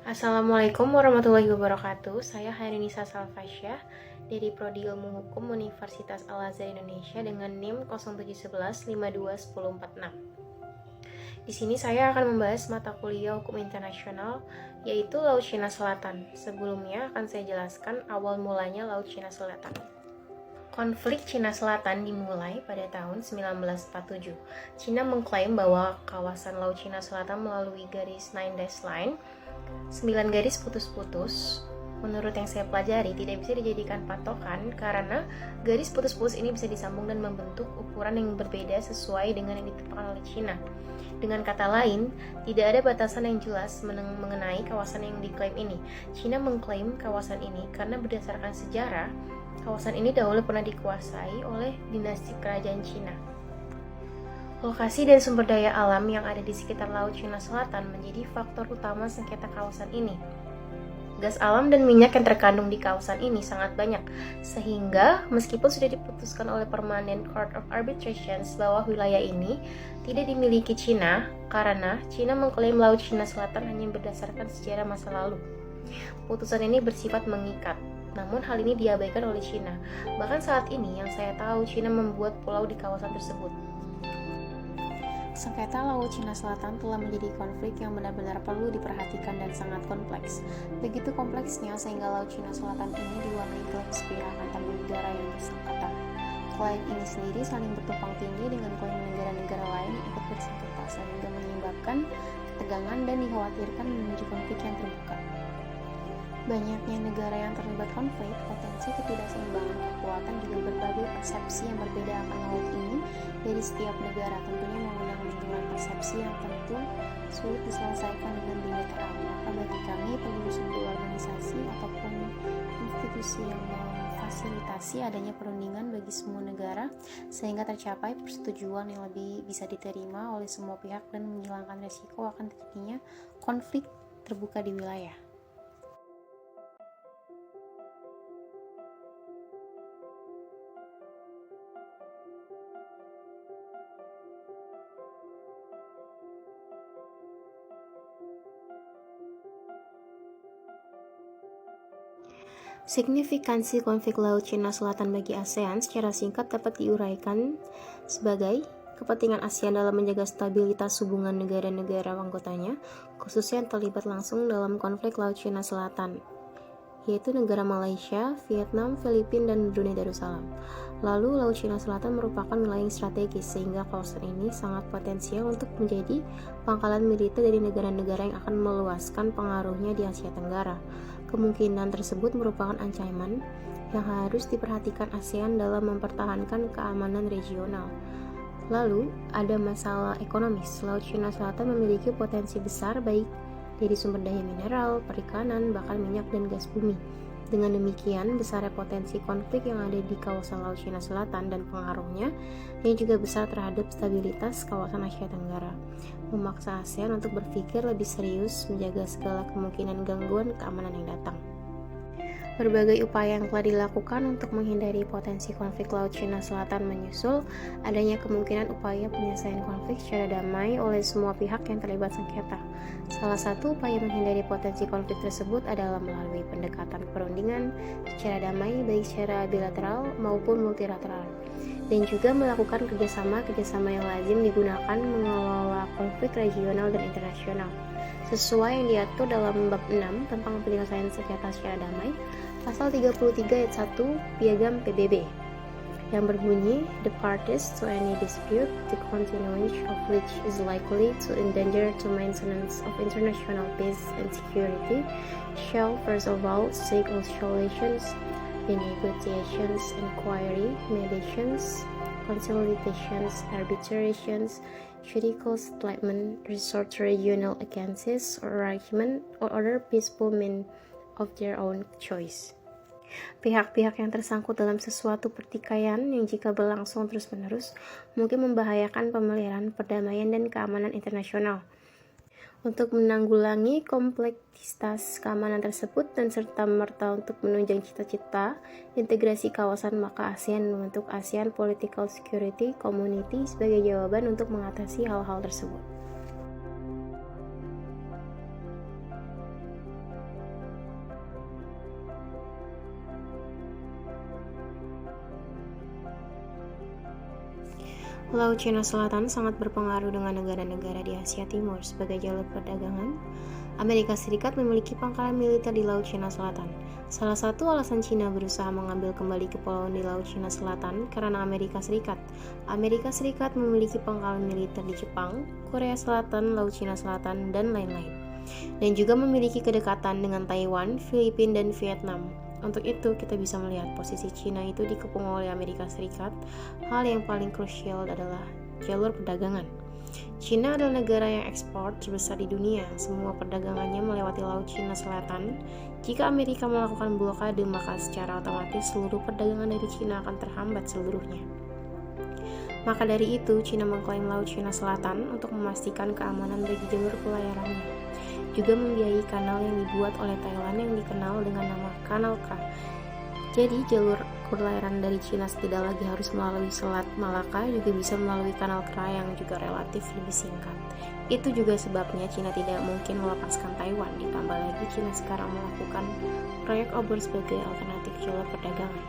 Assalamualaikum warahmatullahi wabarakatuh. Saya Harinisa Salvasyah dari Prodi Ilmu Hukum Universitas Al-Azhar Indonesia dengan NIM 0711521046. Di sini saya akan membahas mata kuliah Hukum Internasional yaitu Laut Cina Selatan. Sebelumnya akan saya jelaskan awal mulanya Laut Cina Selatan. Konflik Cina Selatan dimulai pada tahun 1947. Cina mengklaim bahwa kawasan Laut Cina Selatan melalui garis Nine Dash Line, 9 garis putus-putus. Menurut yang saya pelajari, tidak bisa dijadikan patokan karena garis putus-putus ini bisa disambung dan membentuk ukuran yang berbeda sesuai dengan yang ditetapkan oleh Cina. Dengan kata lain, tidak ada batasan yang jelas mengenai kawasan yang diklaim ini. Cina mengklaim kawasan ini karena berdasarkan sejarah, kawasan ini dahulu pernah dikuasai oleh dinasti kerajaan Cina. Lokasi dan sumber daya alam yang ada di sekitar Laut Cina Selatan menjadi faktor utama sengketa kawasan ini. Gas alam dan minyak yang terkandung di kawasan ini sangat banyak, sehingga meskipun sudah diputuskan oleh Permanent Court of Arbitration bahwa wilayah ini tidak dimiliki Cina, karena Cina mengklaim Laut Cina Selatan hanya berdasarkan sejarah masa lalu. Putusan ini bersifat mengikat, namun hal ini diabaikan oleh Cina. Bahkan saat ini yang saya tahu, Cina membuat pulau di kawasan tersebut. Sengketa Laut Cina Selatan telah menjadi konflik yang benar-benar perlu diperhatikan dan sangat kompleks. Begitu kompleksnya sehingga Laut Cina Selatan ini diwarnai klaim sepihak antar negara yang bersengketa. Klaim ini sendiri saling bertumpang tindih dengan klaim negara-negara lain yang ikut bersengketa sehingga menyebabkan ketegangan dan dikhawatirkan menuju konflik yang terbuka. Banyaknya negara yang terlibat konflik, potensi ketidakseimbangan kekuatan juga berbagai persepsi yang berbeda akan laut ini dari setiap negara, tentunya mengundang lingkungan persepsi yang tentu sulit diselesaikan dengan bilateral. Maka bagi kami perlu sebuah organisasi ataupun institusi yang memfasilitasi adanya perundingan bagi semua negara sehingga tercapai persetujuan yang lebih bisa diterima oleh semua pihak dan menghilangkan resiko akan terjadinya konflik terbuka di wilayah. Signifikansi konflik Laut Cina Selatan bagi ASEAN secara singkat dapat diuraikan sebagai kepentingan ASEAN dalam menjaga stabilitas hubungan negara-negara anggotanya, khususnya yang terlibat langsung dalam konflik Laut Cina Selatan, yaitu negara Malaysia, Vietnam, Filipina, dan Brunei Darussalam. Lalu, Laut Cina Selatan merupakan wilayah yang strategis, sehingga kawasan ini sangat potensial untuk menjadi pangkalan militer dari negara-negara yang akan meluaskan pengaruhnya di Asia Tenggara. Kemungkinan tersebut merupakan ancaman yang harus diperhatikan ASEAN dalam mempertahankan keamanan regional. Lalu, ada masalah ekonomis. Laut Cina Selatan memiliki potensi besar baik dari sumber daya mineral, perikanan, bahkan minyak dan gas bumi. Dengan demikian, besarnya potensi konflik yang ada di kawasan Laut Cina Selatan dan pengaruhnya yang juga besar terhadap stabilitas kawasan Asia Tenggara, memaksa ASEAN untuk berpikir lebih serius menjaga segala kemungkinan gangguan keamanan yang datang. Berbagai upaya yang telah dilakukan untuk menghindari potensi konflik Laut Cina Selatan menyusul adanya kemungkinan upaya penyelesaian konflik secara damai oleh semua pihak yang terlibat sengketa. Salah satu upaya menghindari potensi konflik tersebut adalah melalui pendekatan perundingan secara damai baik secara bilateral maupun multilateral, dan juga melakukan kerjasama yang lazim digunakan mengelola konflik regional dan internasional sesuai yang diatur dalam bab 6 tentang penyelesaian sengketa secara damai, pasal 33 ayat 1 Piagam PBB, yang berbunyi, "The parties to any dispute, the continuance of which is likely to endanger the maintenance of international peace and security, shall first of all seek all solutions, the negotiations, inquiry, mediations, conciliations, arbitrations, judicial settlement, resort to regional alliances or arrangement or other peaceful means of their own choice." Pihak-pihak yang tersangkut dalam sesuatu pertikaian yang jika berlangsung terus-menerus mungkin membahayakan pemeliharaan perdamaian dan keamanan internasional. Untuk menanggulangi kompleksitas keamanan tersebut dan serta-merta untuk menunjang cita-cita integrasi kawasan, maka ASEAN membentuk ASEAN Political Security Community sebagai jawaban untuk mengatasi hal-hal tersebut. Laut Cina Selatan sangat berpengaruh dengan negara-negara di Asia Timur sebagai jalur perdagangan. Amerika Serikat memiliki pangkalan militer di Laut Cina Selatan. Salah satu alasan Cina berusaha mengambil kembali kepulauan di Laut Cina Selatan karena Amerika Serikat. Amerika Serikat memiliki pangkalan militer di Jepang, Korea Selatan, Laut Cina Selatan, dan lain-lain. Dan juga memiliki kedekatan dengan Taiwan, Filipina, dan Vietnam. Untuk itu, kita bisa melihat posisi Cina itu dikepung oleh Amerika Serikat. Hal yang paling krusial adalah jalur perdagangan. Cina adalah negara yang ekspor terbesar di dunia. Semua perdagangannya melewati Laut Cina Selatan. Jika Amerika melakukan blokade, maka secara otomatis seluruh perdagangan dari Cina akan terhambat seluruhnya. Maka dari itu, Cina mengklaim Laut Cina Selatan untuk memastikan keamanan bagi jalur pelayarannya. Juga membiayai kanal yang dibuat oleh Thailand yang dikenal dengan nama Kanal Kra. Jadi jalur pelayaran dari Cina tidak lagi harus melalui Selat Malaka, juga bisa melalui Kanal Kra yang juga relatif lebih singkat. Itu juga sebabnya Cina tidak mungkin melepaskan Taiwan, ditambah lagi Cina sekarang melakukan proyek obor sebagai alternatif jalur perdagangan.